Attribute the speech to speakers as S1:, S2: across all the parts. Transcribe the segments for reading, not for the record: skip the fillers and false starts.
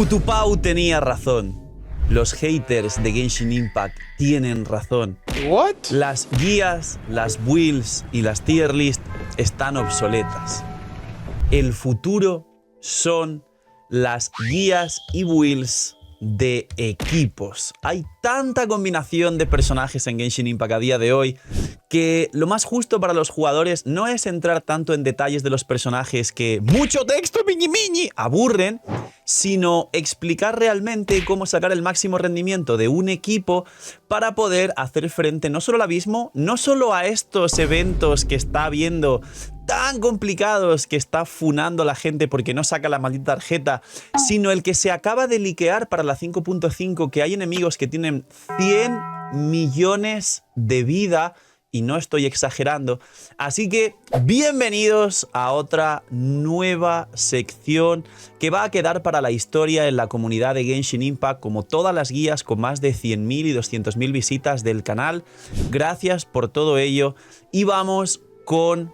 S1: Kutupau tenía razón. Los haters de Genshin Impact tienen razón.
S2: What?
S1: Las guías, las builds y las tier list están obsoletas. El futuro son las guías y builds de equipos. Hay tanta combinación de personajes en Genshin Impact a día de hoy que lo más justo para los jugadores no es entrar tanto en detalles de los personajes que mucho texto miñi miñi aburren, sino explicar realmente cómo sacar el máximo rendimiento de un equipo para poder hacer frente no solo al abismo, no solo a estos eventos que está viendo tan complicados que está funando la gente porque no saca la maldita tarjeta, sino el que se acaba de liquear para la 5.5, que hay enemigos que tienen 100 millones de vida, y no estoy exagerando. Así que bienvenidos a otra nueva sección que va a quedar para la historia en la comunidad de Genshin Impact, como todas las guías con más de 100.000 y 200.000 visitas del canal. Gracias por todo ello. Y vamos con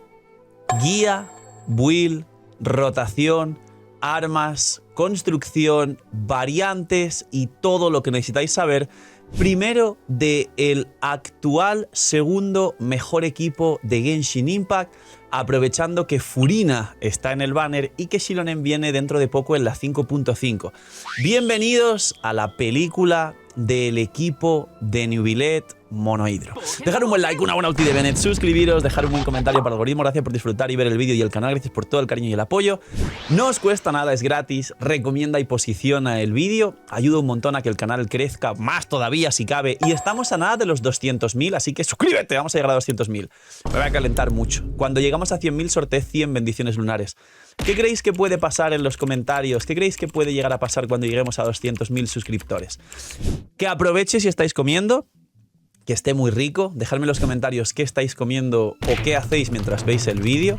S1: guía, build, rotación, armas, construcción, variantes y todo lo que necesitáis saber. Primero, de el actual segundo mejor equipo de Genshin Impact, aprovechando que Furina está en el banner y que Xilonen viene dentro de poco en la 5.5. Bienvenidos a la película del equipo de Neuvillette Monohydro. Dejar un buen like, una buena ulti de Bennett, suscribiros, dejar un buen comentario para el algoritmo. Gracias por disfrutar y ver el vídeo y el canal. Gracias por todo el cariño y el apoyo. No os cuesta nada, es gratis. Recomienda y posiciona el vídeo. Ayuda un montón a que el canal crezca más todavía si cabe. Y estamos a nada de los 200.000, así que suscríbete. Vamos a llegar a 200.000. Me voy a calentar mucho. Cuando llegamos a 100.000 sorteé 100 bendiciones lunares. ¿Qué creéis que puede pasar en los comentarios? ¿Qué creéis que puede llegar a pasar cuando lleguemos a 200.000 suscriptores? Que aproveche si estáis comiendo, que esté muy rico. Dejadme en los comentarios qué estáis comiendo o qué hacéis mientras veis el vídeo.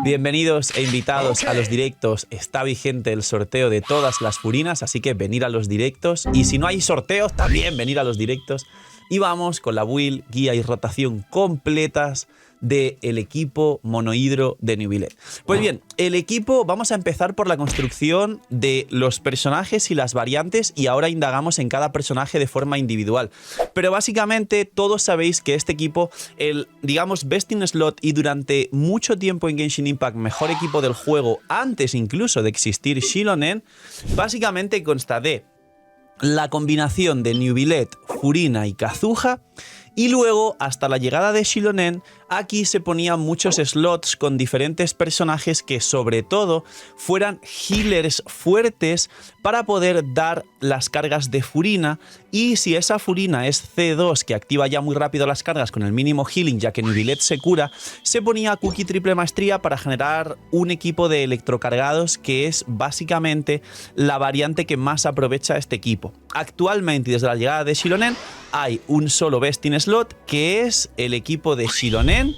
S1: Bienvenidos e invitados a los directos. Está vigente el sorteo de todas las furinas, así que venir a los directos. Y si no hay sorteos, también venir a los directos. Y vamos con la build, guía y rotación completas del equipo Monohydro de Neuvillette. Pues bien, el equipo, vamos a empezar por la construcción de los personajes y las variantes, y ahora indagamos en cada personaje de forma individual. Pero básicamente todos sabéis que este equipo, el, digamos, best in slot y durante mucho tiempo en Genshin Impact mejor equipo del juego, antes incluso de existir Xilonen, básicamente consta de la combinación de Neuvillette, Furina y Kazuha. Y luego, hasta la llegada de Xilonen, aquí se ponían muchos slots con diferentes personajes que sobre todo fueran healers fuertes para poder dar las cargas de Furina. Y si esa Furina es C2, que activa ya muy rápido las cargas con el mínimo healing, ya que Neuvillette se cura, se ponía Cookie triple maestría para generar un equipo de electrocargados, que es básicamente la variante que más aprovecha este equipo. Actualmente, desde la llegada de Xilonen, hay un solo best in slot, que es el equipo de Xilonen,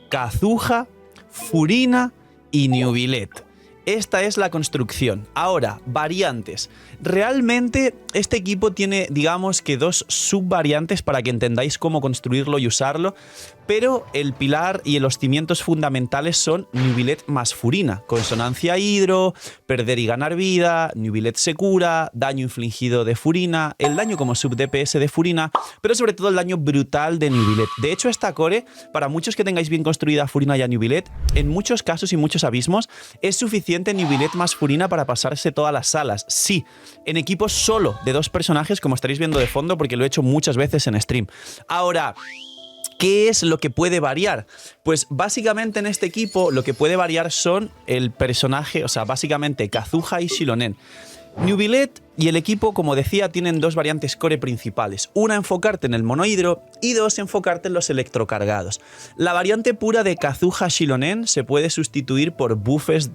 S1: Kazuha, Furina y Neuvillette. Esta es la construcción. Ahora, variantes. Realmente este equipo tiene, digamos que dos subvariantes para que entendáis cómo construirlo y usarlo, pero el pilar y los cimientos fundamentales son Neuvillette más Furina. Consonancia hidro, perder y ganar vida, Neuvillette se cura, daño infligido de Furina, el daño como sub DPS de Furina, pero sobre todo el daño brutal de Neuvillette. De hecho, esta core, para muchos que tengáis bien construida Furina y a Neuvillette, en muchos casos y muchos abismos, es suficiente Neuvillette más Furina para pasarse todas las salas. Sí, en equipos solo de dos personajes, como estaréis viendo de fondo, porque lo he hecho muchas veces en stream. Ahora, ¿qué es lo que puede variar? Pues básicamente en este equipo lo que puede variar son el personaje, o sea, básicamente Kazuha y Xilonen. Neuvillette y el equipo, como decía, tienen dos variantes core principales. Una, enfocarte en el monohidro, y dos, enfocarte en los electrocargados. La variante pura de Kazuha Xilonen se puede sustituir por buffers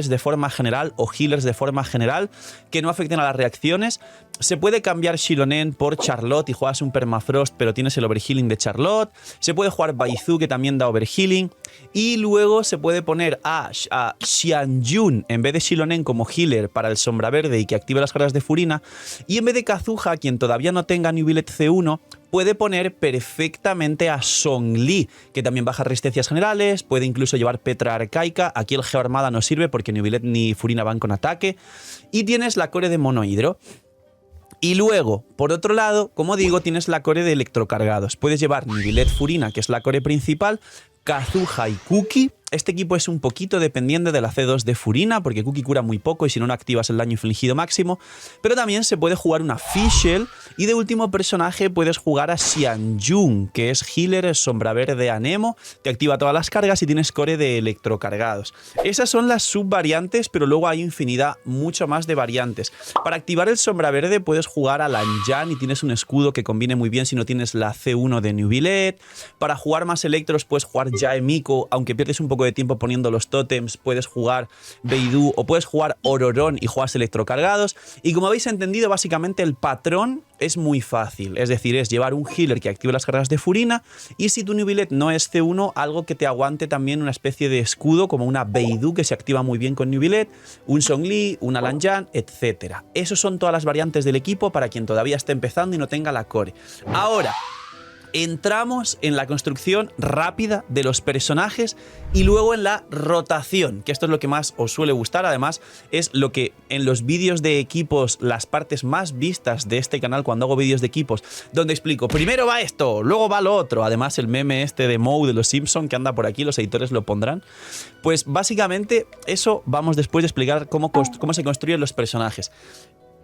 S1: de forma general o healers de forma general que no afecten a las reacciones. Se puede cambiar Xilonen por Charlotte y juegas un Permafrost, pero tienes el overhealing de Charlotte. Se puede jugar Baizu, que también da overhealing. Y luego se puede poner a Xianyun en vez de Xilonen como healer para el sombra verde y que active las cargas de Furina. Y en vez de Kazuha, quien todavía no tenga Neuvillette C1, puede poner perfectamente a Zhongli, que también baja resistencias generales, puede incluso llevar Petra Arcaica. Aquí el Geoarmada no sirve porque ni Neuvillette ni Furina van con ataque. Y tienes la core de Monohidro. Y luego, por otro lado, como digo, tienes la core de electrocargados. Puedes llevar Neuvillette Furina, que es la core principal, Kazuha y Kuki. Este equipo es un poquito dependiente de la C2 de Furina, porque Kuki cura muy poco y si no, no activas el daño infligido máximo. Pero también se puede jugar una Fischl. Y de último personaje puedes jugar a Xianjun, que es healer, sombra verde Anemo. Te activa todas las cargas y tienes core de electrocargados. Esas son las subvariantes, pero luego hay infinidad, mucho más de variantes. Para activar el sombra verde puedes jugar a Lanjan y tienes un escudo que combine muy bien si no tienes la C1 de Neuvillette. Para jugar más electros puedes jugar Jae Miko, aunque pierdes un poco de tiempo poniendo los tótems. Puedes jugar Beidou o puedes jugar Ororon y juegas electrocargados. Y como habéis entendido, básicamente el patrón es muy fácil. Es decir, es llevar un healer que active las cargas de Furina y si tu Neuvillette no es C1, algo que te aguante también una especie de escudo como una Beidou que se activa muy bien con Neuvillette, un Zhongli, una Lanjan, etc. Esas son todas las variantes del equipo para quien todavía esté empezando y no tenga la core. Ahora entramos en la construcción rápida de los personajes y luego en la rotación, que esto es lo que más os suele gustar. Además, es lo que en los vídeos de equipos, las partes más vistas de este canal cuando hago vídeos de equipos, donde explico, primero va esto, luego va lo otro. Además, el meme este de Moe de los Simpson que anda por aquí, los editores lo pondrán. Pues básicamente eso vamos después de explicar cómo se construyen los personajes.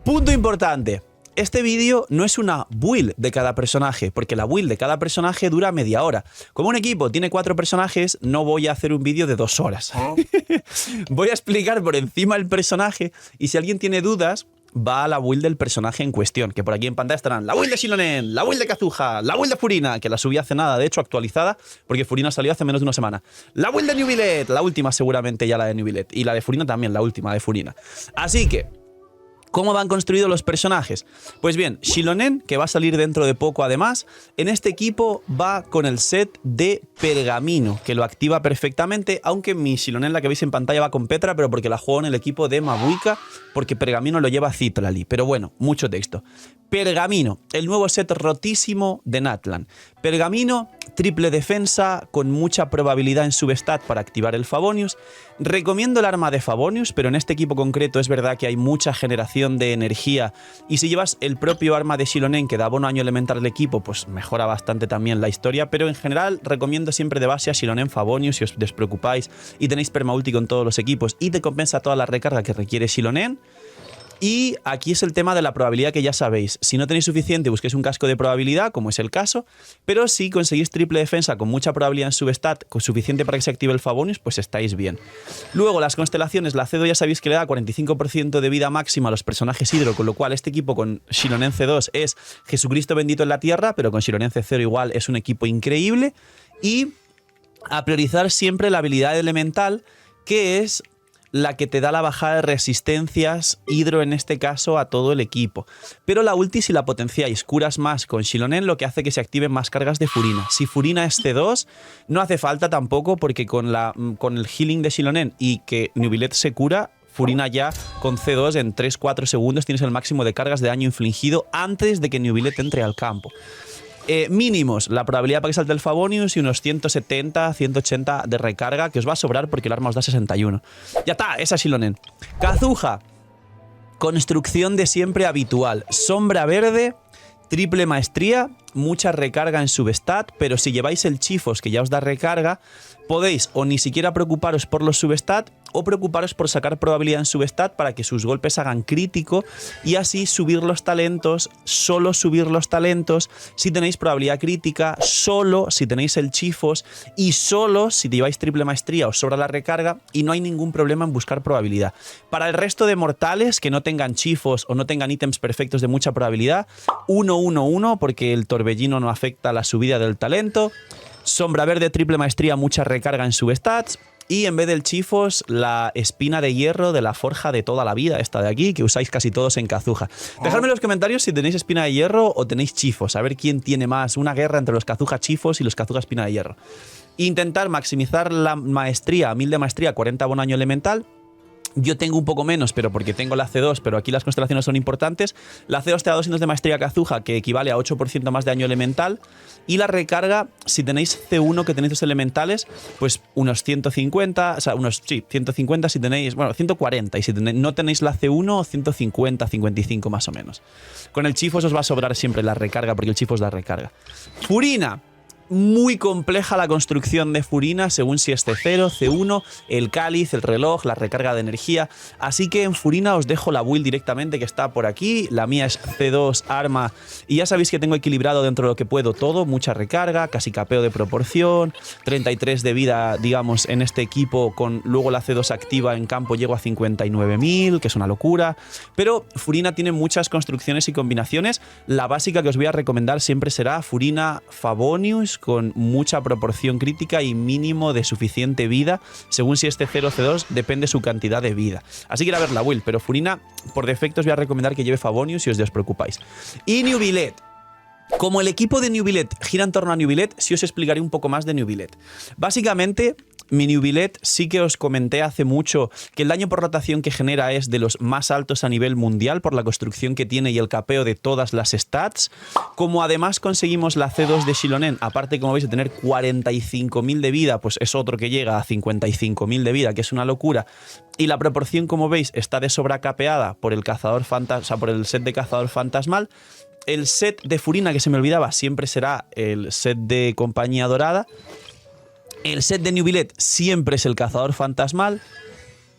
S1: Punto importante. Este vídeo no es una build de cada personaje, porque la build de cada personaje dura media hora. Como un equipo tiene 4 personajes, no voy a hacer un vídeo de 2 horas. Voy a explicar por encima el personaje y si alguien tiene dudas, va a la build del personaje en cuestión, que por aquí en pantalla estarán la build de Xilonen, la build de Kazuha, la build de Furina, que la subí hace nada, de hecho actualizada, porque Furina salió hace menos de una semana. La build de Neuvillette, la última seguramente ya la de Neuvillette, y la de Furina también, la última de Furina. Así que ¿cómo van construidos los personajes? Pues bien, Xilonen, que va a salir dentro de poco además, en este equipo va con el set de Pergamino, que lo activa perfectamente, aunque mi Xilonen, la que veis en pantalla, va con Petra, pero porque la juego en el equipo de Mabuika, porque Pergamino lo lleva Citlali. Pero bueno, mucho texto. Pergamino, el nuevo set rotísimo de Natlan. Pergamino, triple defensa, con mucha probabilidad en substat para activar el Favonius. Recomiendo el arma de Favonius, pero en este equipo concreto es verdad que hay mucha generación de energía y si llevas el propio arma de Xilonen que da bono año elemental al equipo, pues mejora bastante también la historia, pero en general recomiendo siempre de base a Xilonen Favonius si os despreocupáis y tenéis permaulti con todos los equipos y te compensa toda la recarga que requiere Xilonen. Y aquí es el tema de la probabilidad que ya sabéis. Si no tenéis suficiente, busquéis un casco de probabilidad, como es el caso, pero si conseguís triple defensa con mucha probabilidad en substat, con suficiente para que se active el Favonius, pues estáis bien. Luego, las constelaciones, la C2 ya sabéis que le da 45% de vida máxima a los personajes hidro, con lo cual este equipo con Xilonen C2 es Jesucristo bendito en la tierra, pero con Xilonen C0 igual es un equipo increíble. Y a priorizar siempre la habilidad elemental, que es la que te da la bajada de resistencias hidro en este caso a todo el equipo. Pero la ulti, si la potenciáis, curas más con Xilonen, lo que hace que se activen más cargas de Furina. Si Furina es C2, no hace falta tampoco porque con el healing de Xilonen y que Neuvillette se cura, Furina ya con C2 en 3-4 segundos tienes el máximo de cargas de daño infligido antes de que Neuvillette entre al campo. Mínimos, la probabilidad para que salte el Favonius y unos 170, 180 de recarga, que os va a sobrar porque el arma os da 61. Ya está, esa es Xilonen. Kazuha, construcción de siempre habitual. Sombra verde, triple maestría, mucha recarga en substat, pero si lleváis el Chifos que ya os da recarga, podéis o ni siquiera preocuparos por los substat o preocuparos por sacar probabilidad en substat para que sus golpes hagan crítico y así subir los talentos, solo subir los talentos si tenéis probabilidad crítica, solo si tenéis el Chifos y solo si lleváis triple maestría os sobra la recarga y no hay ningún problema en buscar probabilidad. Para el resto de mortales que no tengan Chifos o no tengan ítems perfectos de mucha probabilidad, 1-1-1 porque el torbellino no afecta a la subida del talento. Sombra verde, triple maestría, mucha recarga en substats. Y en vez del Chifos, la espina de hierro de la forja de toda la vida, esta de aquí, que usáis casi todos en Kazuha. Dejadme en los comentarios si tenéis espina de hierro o tenéis Chifos. A ver quién tiene más. Una guerra entre los Kazuha Chifos y los Kazuha espina de hierro. Intentar maximizar la maestría, 1000 de maestría, 40 bono año elemental. Yo tengo un poco menos, pero porque tengo la C2, pero aquí las constelaciones son importantes. La C2 te da 200 de maestría Kazuha, que equivale a 8% más de daño elemental. Y la recarga, si tenéis C1, que tenéis dos elementales, pues unos 150, o sea, unos, sí, 150 si tenéis, bueno, 140. Y si no tenéis la C1, 150, 55 más o menos. Con el Chifos os va a sobrar siempre la recarga, porque el Chifos da recarga. Furina. Muy compleja la construcción de Furina, según si es C0, C1, el cáliz, el reloj, la recarga de energía. Así que en Furina os dejo la build directamente, que está por aquí. La mía es C2, arma, y ya sabéis que tengo equilibrado dentro de lo que puedo todo. Mucha recarga, casi capeo de proporción, 33 de vida, digamos, en este equipo, con luego la C2 activa en campo llego a 59.000, que es una locura. Pero Furina tiene muchas construcciones y combinaciones. La básica que os voy a recomendar siempre será Furina Favonius, con mucha proporción crítica y mínimo de suficiente vida. Según si este 0 C2, depende su cantidad de vida. Así que ir a ver la build, pero Furina, por defecto os voy a recomendar que lleve Favonius si os preocupáis. Y Neuvillette. Como el equipo de Neuvillette gira en torno a Neuvillette, sí os explicaré un poco más de Neuvillette. Básicamente, mi Neuvillette sí que os comenté hace mucho que el daño por rotación que genera es de los más altos a nivel mundial por la construcción que tiene y el capeo de todas las stats. Como además conseguimos la C2 de Xilonen, aparte, como veis, de tener 45.000 de vida, pues es otro que llega a 55.000 de vida, que es una locura. Y la proporción, como veis, está de sobra capeada por el cazador fantasma, o sea, por el set de cazador fantasmal. El set de Furina, que se me olvidaba, siempre será el set de compañía dorada. El set de Neuvillette siempre es el cazador fantasmal.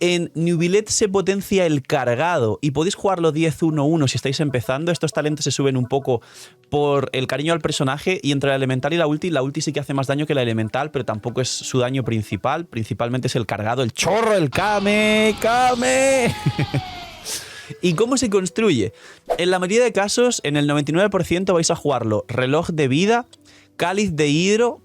S1: En Neuvillette se potencia el cargado y podéis jugarlo 10-1-1 si estáis empezando. Estos talentos se suben un poco por el cariño al personaje, y entre la elemental y la ulti sí que hace más daño que la elemental, pero tampoco es su daño principal. Principalmente es el cargado, el chorro, el Kame. ¿Y cómo se construye? En la mayoría de casos, en el 99% vais a jugarlo reloj de vida, cáliz de hidro,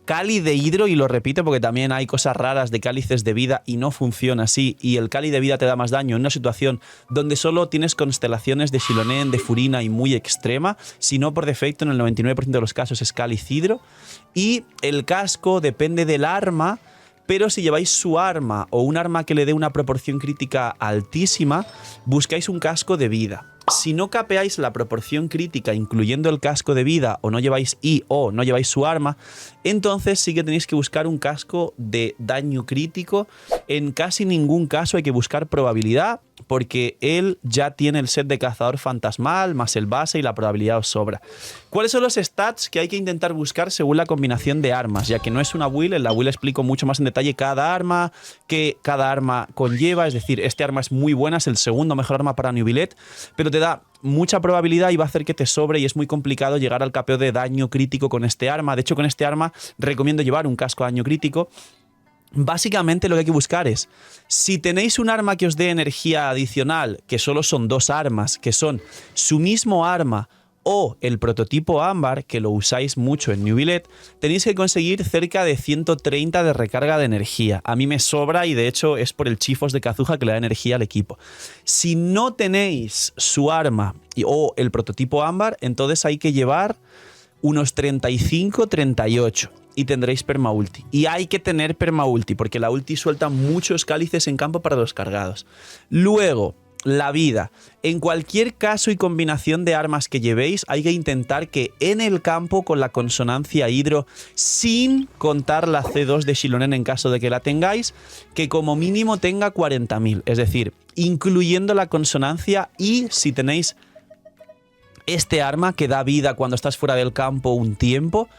S1: y lo repito porque también hay cosas raras de cálices de vida y no funciona así, y el cáliz de vida te da más daño en una situación donde solo tienes constelaciones de Xilonen, de Furina y muy extrema. Si no, por defecto, en el 99% de los casos es cáliz hidro. Y el casco depende del arma, pero si lleváis su arma o un arma que le dé una proporción crítica altísima, buscáis un casco de vida. Si no capeáis la proporción crítica, incluyendo el casco de vida, o no lleváis o no lleváis su arma, entonces sí que tenéis que buscar un casco de daño crítico. En casi ningún caso hay que buscar probabilidad, porque él ya tiene el set de cazador fantasmal, más el base, y la probabilidad os sobra. ¿Cuáles son los stats que hay que intentar buscar según la combinación de armas? Ya que no es una build, en la build explico mucho más en detalle cada arma, que cada arma conlleva. Es decir, este arma es muy buena, es el segundo mejor arma para Neuvillette, pero te da mucha probabilidad y va a hacer que te sobre, y es muy complicado llegar al capeo de daño crítico con este arma. De hecho, con este arma recomiendo llevar un casco de daño crítico. Básicamente lo que hay que buscar es, si tenéis un arma que os dé energía adicional, que solo son dos armas, que son su mismo arma o el prototipo ámbar, que lo usáis mucho en Neuvillette, tenéis que conseguir cerca de 130 de recarga de energía. A mí me sobra, y de hecho es por el Chifos de Kazuha que le da energía al equipo. Si no tenéis su arma o el prototipo ámbar, entonces hay que llevar unos 35, 38. Y tendréis permaulti. Y hay que tener permaulti, porque la ulti suelta muchos cálices en campo para los cargados. Luego, la vida. En cualquier caso y combinación de armas que llevéis, hay que intentar que en el campo, con la consonancia hidro, sin contar la C2 de Xilonen en caso de que la tengáis, que como mínimo tenga 40.000. Es decir, incluyendo la consonancia, y si tenéis este arma que da vida cuando estás fuera del campo un tiempo,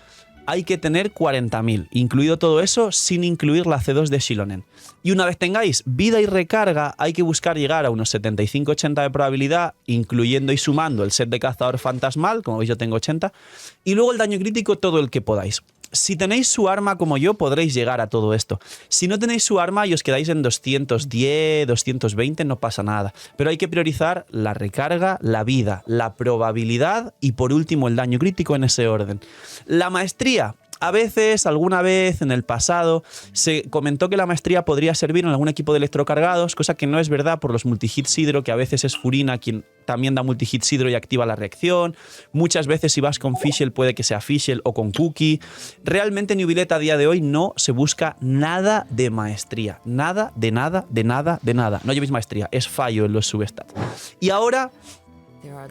S1: hay que tener 40.000, incluido todo eso, sin incluir la C2 de Xilonen. Y una vez tengáis vida y recarga, hay que buscar llegar a unos 75-80 de probabilidad, incluyendo y sumando el set de cazador fantasmal, como veis yo tengo 80, y luego el daño crítico todo el que podáis. Si tenéis su arma como yo, podréis llegar a todo esto. Si no tenéis su arma y os quedáis en 210, 220, no pasa nada. Pero hay que priorizar la recarga, la vida, la probabilidad y por último el daño crítico, en ese orden. La maestría. A veces, alguna vez en el pasado, se comentó que la maestría podría servir en algún equipo de electrocargados, cosa que no es verdad por los multihits hidro, que a veces es Furina quien también da multihits hidro y activa la reacción. Muchas veces si vas con Fischl puede que sea Fischl o con Cookie. Realmente en Neuvillette a día de hoy no se busca nada de maestría. Nada, de nada, de nada, de nada. No llevéis maestría, es fallo en los substats. Y ahora,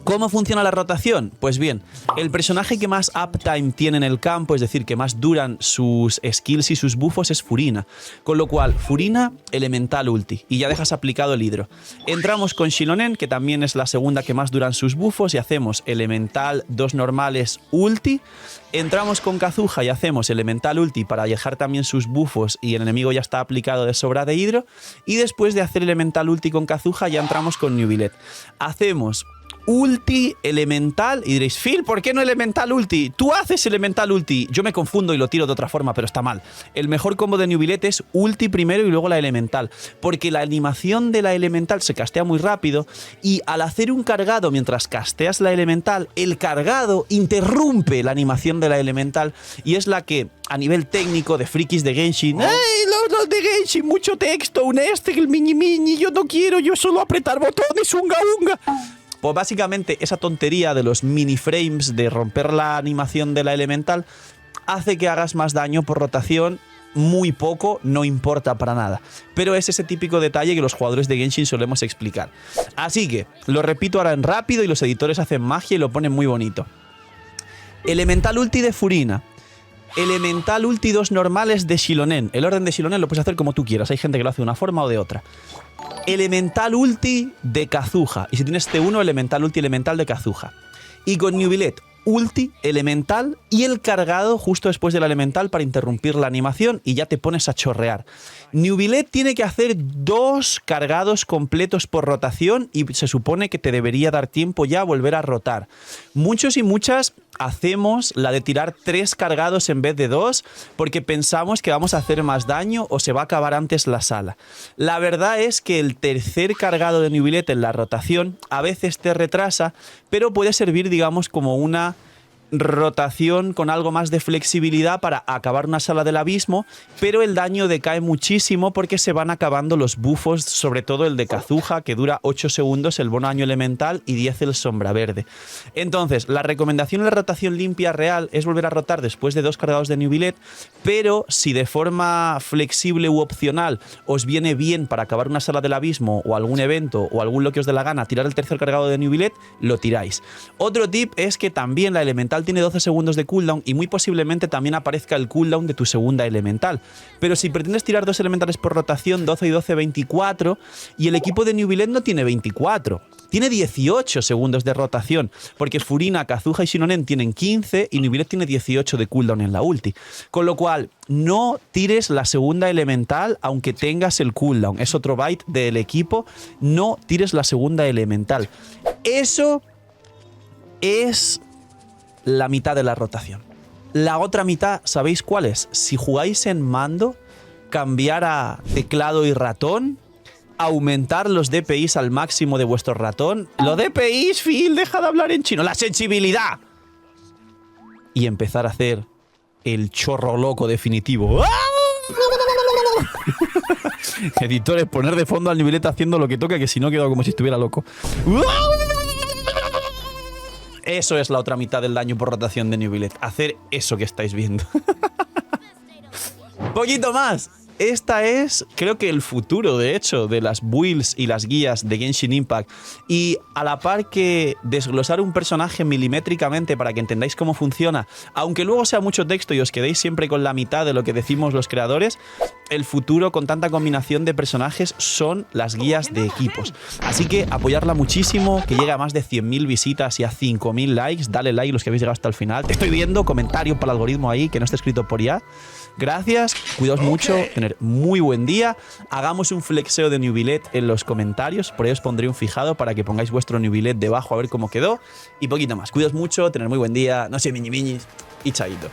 S1: ¿cómo funciona la rotación? Pues bien, el personaje que más uptime tiene en el campo, es decir, que más duran sus skills y sus buffos, es Furina. Con lo cual, Furina, elemental ulti, y ya dejas aplicado el hidro. Entramos con Xilonen, que también es la segunda que más duran sus buffos, y hacemos elemental 2 normales ulti. Entramos con Kazuha y hacemos elemental ulti para dejar también sus buffos y el enemigo ya está aplicado de sobra de hidro. Y después de hacer elemental ulti con Kazuha ya entramos con Neuvillette. Hacemos ulti elemental y diréis, Phil, ¿por qué no elemental ulti? Tú haces elemental ulti. Yo me confundo y lo tiro de otra forma, pero está mal. El mejor combo de Neuvillette es ulti primero y luego la elemental, porque la animación de la elemental se castea muy rápido y al hacer un cargado mientras casteas la elemental, el cargado interrumpe la animación de la elemental y es la que a nivel técnico de frikis de Genshin, ¡ay, los de Genshin! Mucho texto, un el mini, yo no quiero, yo solo apretar botones, unga. Pues básicamente esa tontería de los mini frames de romper la animación de la elemental hace que hagas más daño por rotación, muy poco, no importa para nada. Pero es ese típico detalle que los jugadores de Genshin solemos explicar. Así que lo repito ahora en rápido y los editores hacen magia y lo ponen muy bonito. Elemental ulti de Furina. Elemental ulti 2 normales de Xilonen. El orden de Xilonen lo puedes hacer como tú quieras. Hay gente que lo hace de una forma o de otra. Elemental ulti de Kazuha. Y si tienes T1, elemental ulti elemental de Kazuha. Y con Neuvillette, ulti, elemental y el cargado justo después del elemental para interrumpir la animación y ya te pones a chorrear. Neuvillette tiene que hacer 2 cargados completos por rotación y se supone que te debería dar tiempo ya a volver a rotar. Muchos y muchas hacemos la de tirar 3 cargados en vez de 2 porque pensamos que vamos a hacer más daño o se va a acabar antes la sala. La verdad es que el tercer cargado de Neuvillette en la rotación a veces te retrasa, pero puede servir, digamos, como una rotación con algo más de flexibilidad para acabar una sala del abismo, pero el daño decae muchísimo porque se van acabando los buffos, sobre todo el de Kazuha, que dura 8 segundos el bono daño elemental y 10 el sombra verde. Entonces, la recomendación en la rotación limpia real es volver a rotar después de 2 cargados de Neuvillette, pero si de forma flexible u opcional os viene bien para acabar una sala del abismo o algún evento o algún lo que os dé la gana, tirar el tercer cargado de Neuvillette, lo tiráis. Otro tip es que también la elemental tiene 12 segundos de cooldown y muy posiblemente también aparezca el cooldown de tu segunda elemental. Pero si pretendes tirar 2 elementales por rotación, 12 y 12, 24, y el equipo de Neuvillette no tiene 24, tiene 18 segundos de rotación, porque Furina, Kazuha y Xilonen tienen 15 y Neuvillette tiene 18 de cooldown en la ulti. Con lo cual, no tires la segunda elemental aunque tengas el cooldown. Es otro byte del equipo, no tires la segunda elemental. Eso es la mitad de la rotación. La otra mitad, ¿sabéis cuál es? Si jugáis en mando, cambiar a teclado y ratón, aumentar los DPIs al máximo de vuestro ratón. ¡Los DPIs, Phil! ¡Deja de hablar en chino! ¡La sensibilidad! Y empezar a hacer el chorro loco definitivo. Editores, poner de fondo al Neuvillette haciendo lo que toca, que si no queda como si estuviera loco. Eso es la otra mitad del daño por rotación de Neuvillette. Hacer eso que estáis viendo. Poquito más. Esta es, creo que el futuro, de hecho, de las builds y las guías de Genshin Impact. Y a la par que desglosar un personaje milimétricamente para que entendáis cómo funciona, aunque luego sea mucho texto y os quedéis siempre con la mitad de lo que decimos los creadores, el futuro con tanta combinación de personajes son las guías de equipos. Así que apoyarla muchísimo, que llegue a más de 100.000 visitas y a 5.000 likes. Dale like los que habéis llegado hasta el final. Te estoy viendo, comentario para el algoritmo ahí, que no está escrito por IA. Gracias, cuidaos mucho, tener muy buen día. Hagamos un flexeo de Neuvillette en los comentarios, por ahí os pondré un fijado para que pongáis vuestro Neuvillette debajo a ver cómo quedó. Y poquito más, cuidaos mucho, tener muy buen día, no sé, miñis y chaito.